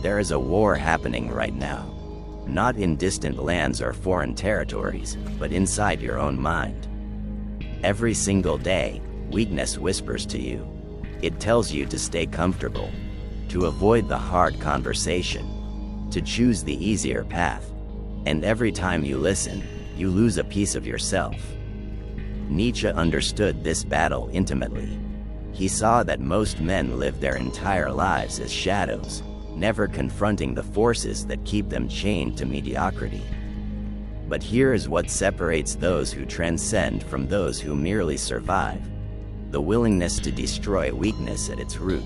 There is a war happening right now. Not in distant lands or foreign territories, but inside your own mind. Every single day, weakness whispers to you. It tells you to stay comfortable, to avoid the hard conversation, to choose the easier path. And every time you listen, you lose a piece of yourself. Nietzsche understood this battle intimately. He saw that most men live their entire lives as shadows, never confronting the forces that keep them chained to mediocrity. But here is what separates those who transcend from those who merely survive: the willingness to destroy weakness at its root.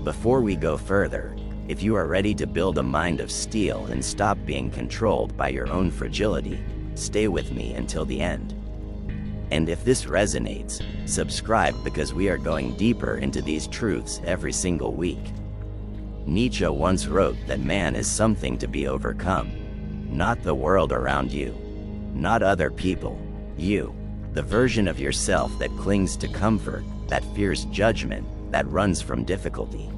Before we go further, if you are ready to build a mind of steel and stop being controlled by your own fragility, stay with me until the end. And if this resonates, subscribe, because we are going deeper into these truths every single week. Nietzsche once wrote that man is something to be overcome. Not the world around you. Not other people. You. The version of yourself that clings to comfort, that fears judgment, that runs from difficulty.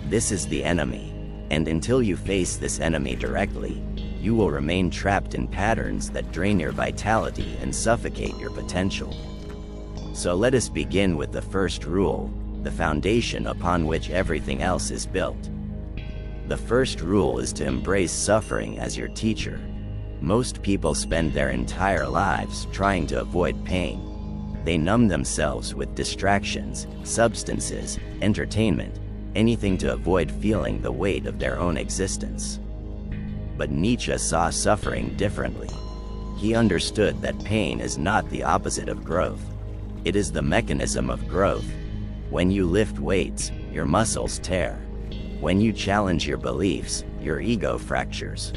This is the enemy. And until you face this enemy directly, you will remain trapped in patterns that drain your vitality and suffocate your potential. So let us begin with the first rule, the foundation upon which everything else is built. The first rule is to embrace suffering as your teacher. Most people spend their entire lives trying to avoid pain. They numb themselves with distractions, substances, entertainment, anything to avoid feeling the weight of their own existence. But Nietzsche saw suffering differently. He understood that pain is not the opposite of growth. It is the mechanism of growth. When you lift weights, your muscles tear. When you challenge your beliefs, your ego fractures.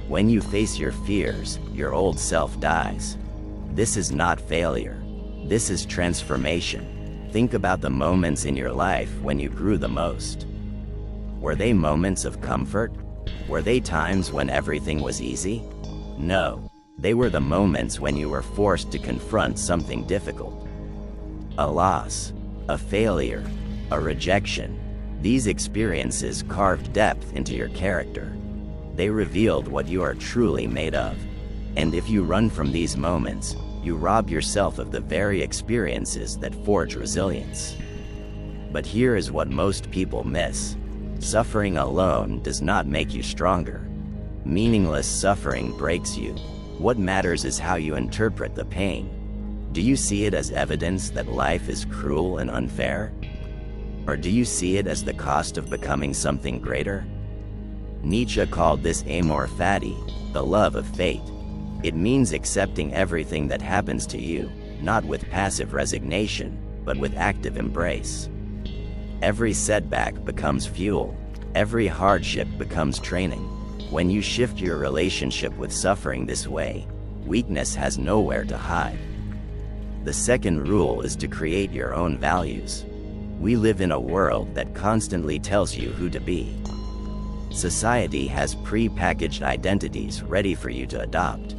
When you face your fears, your old self dies. This is not failure. This is transformation. Think about the moments in your life when you grew the most. Were they moments of comfort? Were they times when everything was easy? No. They were the moments when you were forced to confront something difficult. A loss, a failure, a rejection. These experiences carved depth into your character. They revealed what you are truly made of. And if you run from these moments, you rob yourself of the very experiences that forge resilience. But here is what most people miss. Suffering alone does not make you stronger. Meaningless suffering breaks you. What matters is how you interpret the pain. Do you see it as evidence that life is cruel and unfair? Or do you see it as the cost of becoming something greater? Nietzsche called this amor fati, the love of fate. It means accepting everything that happens to you, not with passive resignation, but with active embrace. Every setback becomes fuel. Every hardship becomes training. When you shift your relationship with suffering this way, weakness has nowhere to hide. The second rule is to create your own values. We live in a world that constantly tells you who to be. Society has pre-packaged identities ready for you to adopt.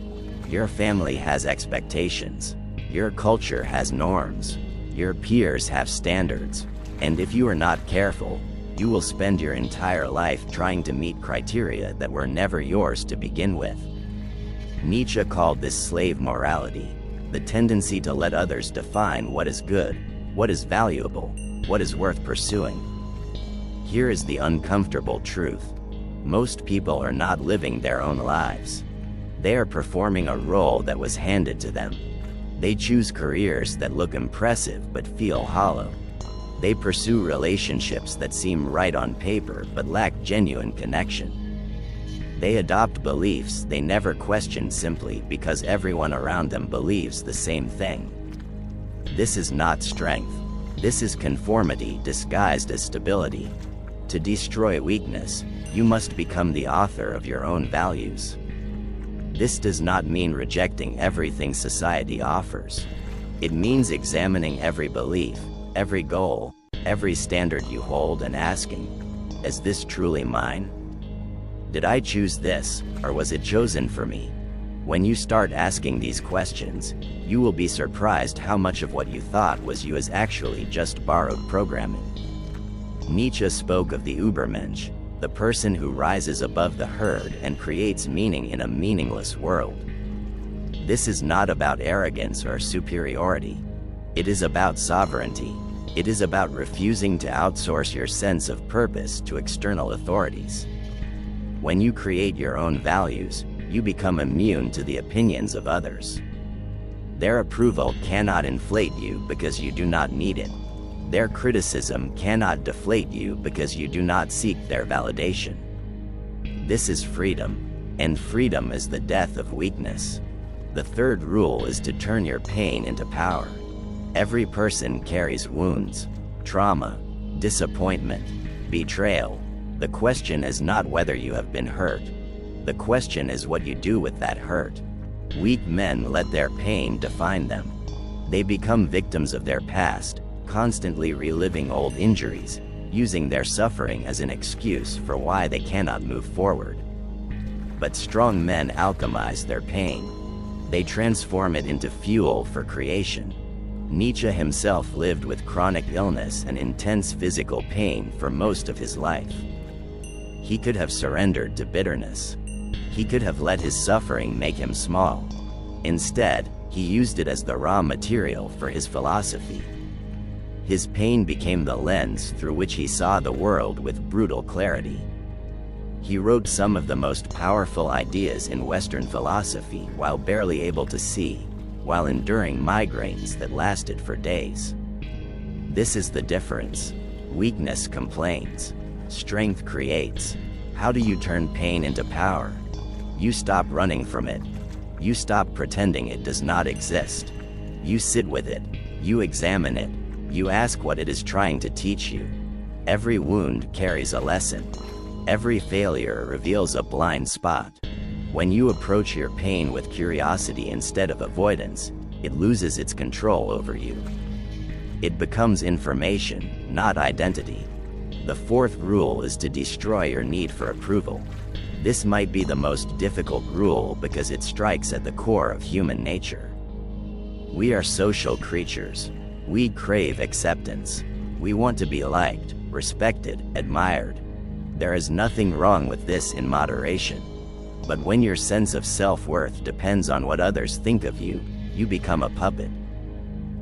Your family has expectations. Your culture has norms. Your peers have standards. And if you are not careful, you will spend your entire life trying to meet criteria that were never yours to begin with. Nietzsche called this slave morality, the tendency to let others define what is good, what is valuable, what is worth pursuing. Here is the uncomfortable truth. Most people are not living their own lives. They are performing a role that was handed to them. They choose careers that look impressive but feel hollow. They pursue relationships that seem right on paper but lack genuine connection. They adopt beliefs they never questioned simply because everyone around them believes the same thing. This is not strength. This is conformity disguised as stability. To destroy weakness, you must become the author of your own values. This does not mean rejecting everything society offers. It means examining every belief, every goal, every standard you hold and asking, is this truly mine? Did I choose this, or was it chosen for me? When you start asking these questions, you will be surprised how much of what you thought was you is actually just borrowed programming. Nietzsche spoke of the Übermensch, the person who rises above the herd and creates meaning in a meaningless world. This is not about arrogance or superiority. It is about sovereignty. It is about refusing to outsource your sense of purpose to external authorities. When you create your own values, you become immune to the opinions of others. Their approval cannot inflate you because you do not need it. Their criticism cannot deflate you because you do not seek their validation. This is freedom, and freedom is the death of weakness. The third rule is to turn your pain into power. Every person carries wounds, trauma, disappointment, betrayal. The question is not whether you have been hurt. The question is what you do with that hurt. Weak men let their pain define them. They become victims of their past, constantly reliving old injuries, using their suffering as an excuse for why they cannot move forward. But strong men alchemize their pain. They transform it into fuel for creation. Nietzsche himself lived with chronic illness and intense physical pain for most of his life. He could have surrendered to bitterness. He could have let his suffering make him small. Instead, he used it as the raw material for his philosophy. His pain became the lens through which he saw the world with brutal clarity. He wrote some of the most powerful ideas in Western philosophy while barely able to see, while enduring migraines that lasted for days. This is the difference. Weakness complains. Strength creates. How do you turn pain into power? You stop running from it. You stop pretending it does not exist. You sit with it. You examine it. You ask what it is trying to teach you. Every wound carries a lesson. Every failure reveals a blind spot. When you approach your pain with curiosity instead of avoidance, it loses its control over you. It becomes information, not identity. The fourth rule is to destroy your need for approval. This might be the most difficult rule because it strikes at the core of human nature. We are social creatures. We crave acceptance. We want to be liked, respected, admired. There is nothing wrong with this in moderation. But when your sense of self-worth depends on what others think of you, you become a puppet.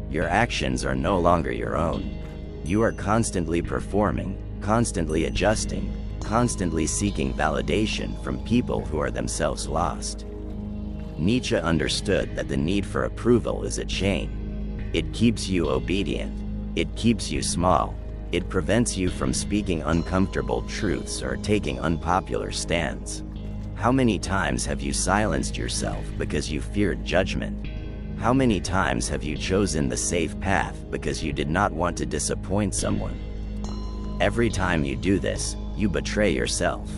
Your actions are no longer your own. You are constantly performing, constantly adjusting, constantly seeking validation from people who are themselves lost. Nietzsche understood that the need for approval is a chain. It keeps you obedient. It keeps you small. It prevents you from speaking uncomfortable truths or taking unpopular stands. How many times have you silenced yourself because you feared judgment? How many times have you chosen the safe path because you did not want to disappoint someone? Every time you do this, you betray yourself.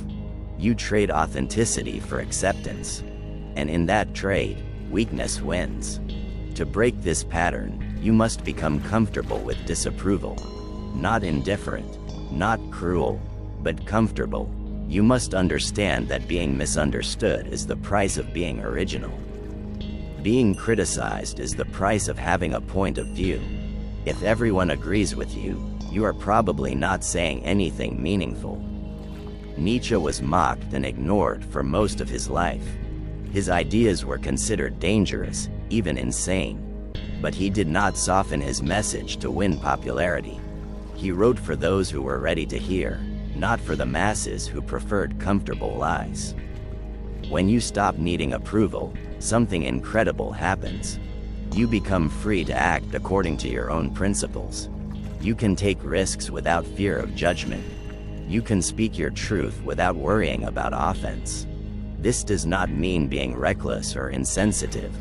You trade authenticity for acceptance. And in that trade, weakness wins. To break this pattern, you must become comfortable with disapproval. Not indifferent, not cruel, but comfortable. You must understand that being misunderstood is the price of being original. Being criticized is the price of having a point of view. If everyone agrees with you, you are probably not saying anything meaningful. Nietzsche was mocked and ignored for most of his life. His ideas were considered dangerous, even insane. But he did not soften his message to win popularity. He wrote for those who were ready to hear, not for the masses who preferred comfortable lies. When you stop needing approval, something incredible happens. You become free to act according to your own principles. You can take risks without fear of judgment. You can speak your truth without worrying about offense. This does not mean being reckless or insensitive.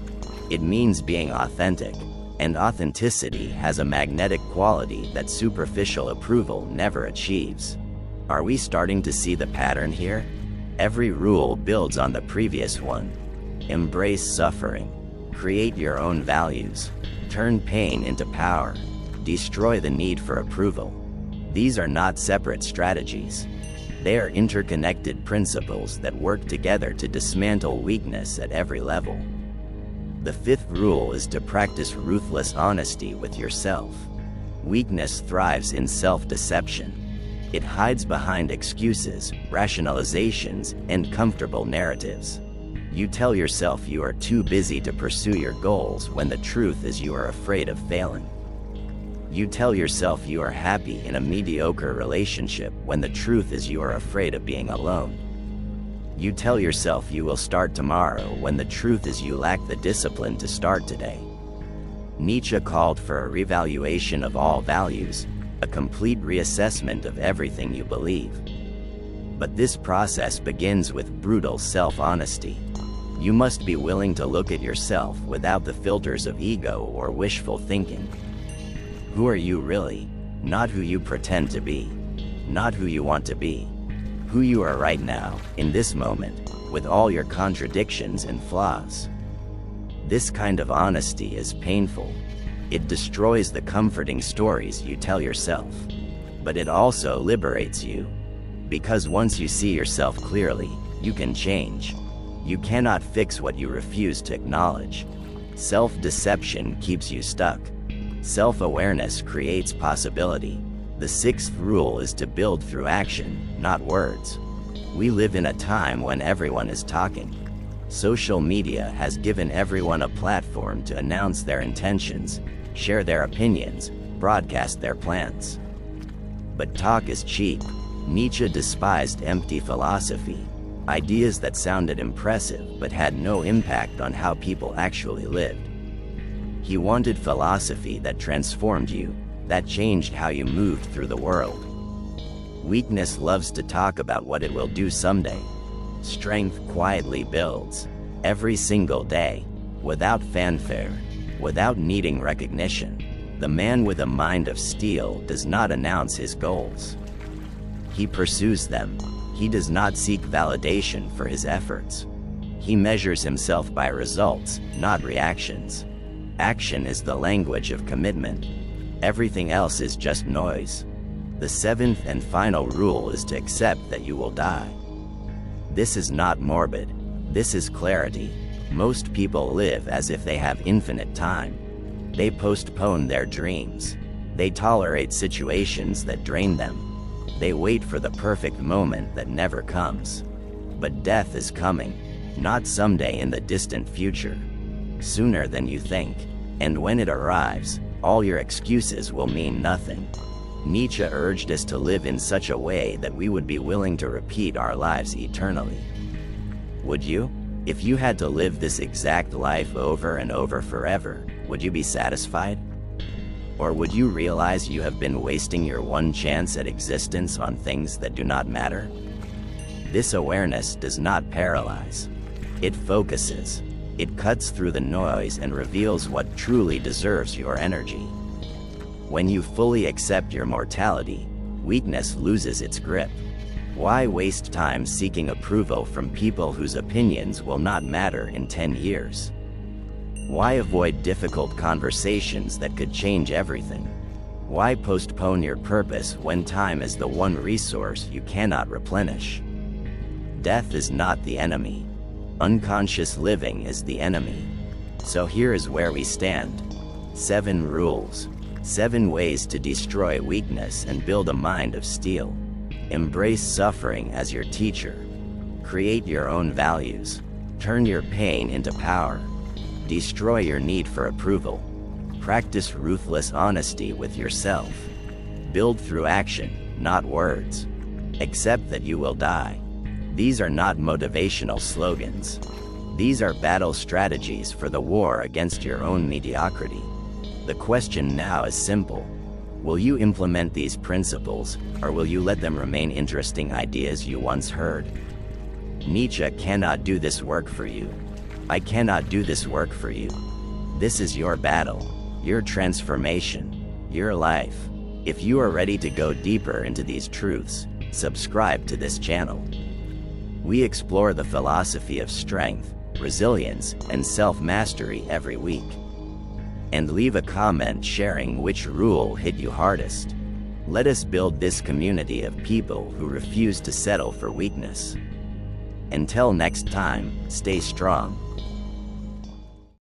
It means being authentic, and authenticity has a magnetic quality that superficial approval never achieves. Are we starting to see the pattern here? Every rule builds on the previous one. Embrace suffering. Create your own values. Turn pain into power. Destroy the need for approval. These are not separate strategies. They are interconnected principles that work together to dismantle weakness at every level. The fifth rule is to practice ruthless honesty with yourself. Weakness thrives in self-deception. It hides behind excuses, rationalizations, and comfortable narratives. You tell yourself you are too busy to pursue your goals when the truth is you are afraid of failing. You tell yourself you are happy in a mediocre relationship when the truth is you are afraid of being alone. You tell yourself you will start tomorrow when the truth is you lack the discipline to start today. Nietzsche called for a revaluation of all values, a complete reassessment of everything you believe. But this process begins with brutal self-honesty. You must be willing to look at yourself without the filters of ego or wishful thinking. Who are you really? Not who you pretend to be. Not who you want to be. Who you are right now, in this moment, with all your contradictions and flaws. This kind of honesty is painful. It destroys the comforting stories you tell yourself. But it also liberates you. Because once you see yourself clearly, you can change. You cannot fix what you refuse to acknowledge. Self-deception keeps you stuck. Self-awareness creates possibility. The sixth rule is to build through action, not words. We live in a time when everyone is talking. Social media has given everyone a platform to announce their intentions, share their opinions, broadcast their plans. But talk is cheap. Nietzsche despised empty philosophy, ideas that sounded impressive but had no impact on how people actually lived. He wanted philosophy that transformed you, that changed how you moved through the world. Weakness loves to talk about what it will do someday. Strength quietly builds, every single day, without fanfare, without needing recognition. The man with a mind of steel does not announce his goals. He pursues them. He does not seek validation for his efforts. He measures himself by results, not reactions. Action is the language of commitment. Everything else is just noise. The seventh and final rule is to accept that you will die. This is not morbid. This is clarity. Most people live as if they have infinite time. They postpone their dreams. They tolerate situations that drain them. They wait for the perfect moment that never comes. But death is coming, not someday in the distant future. Sooner than you think. And when it arrives, all your excuses will mean nothing. Nietzsche urged us to live in such a way that we would be willing to repeat our lives eternally. Would you? If you had to live this exact life over and over forever, would you be satisfied? Or would you realize you have been wasting your one chance at existence on things that do not matter? This awareness does not paralyze. It focuses. It cuts through the noise and reveals what truly deserves your energy. When you fully accept your mortality, weakness loses its grip. Why waste time seeking approval from people whose opinions will not matter in 10 years? Why avoid difficult conversations that could change everything? Why postpone your purpose when time is the one resource you cannot replenish? Death is not the enemy. Unconscious living is the enemy. So here is where we stand. 7 rules. 7 ways to destroy weakness and build a mind of steel. Embrace suffering as your teacher. Create your own values. Turn your pain into power. Destroy your need for approval. Practice ruthless honesty with yourself. Build through action, not words. Accept that you will die. These are not motivational slogans. These are battle strategies for the war against your own mediocrity. The question now is simple. Will you implement these principles, or will you let them remain interesting ideas you once heard? Nietzsche cannot do this work for you. I cannot do this work for you. This is your battle, your transformation, your life. If you are ready to go deeper into these truths, subscribe to this channel. We explore the philosophy of strength, resilience, and self-mastery every week. And leave a comment sharing which rule hit you hardest. Let us build this community of people who refuse to settle for weakness. Until next time, stay strong.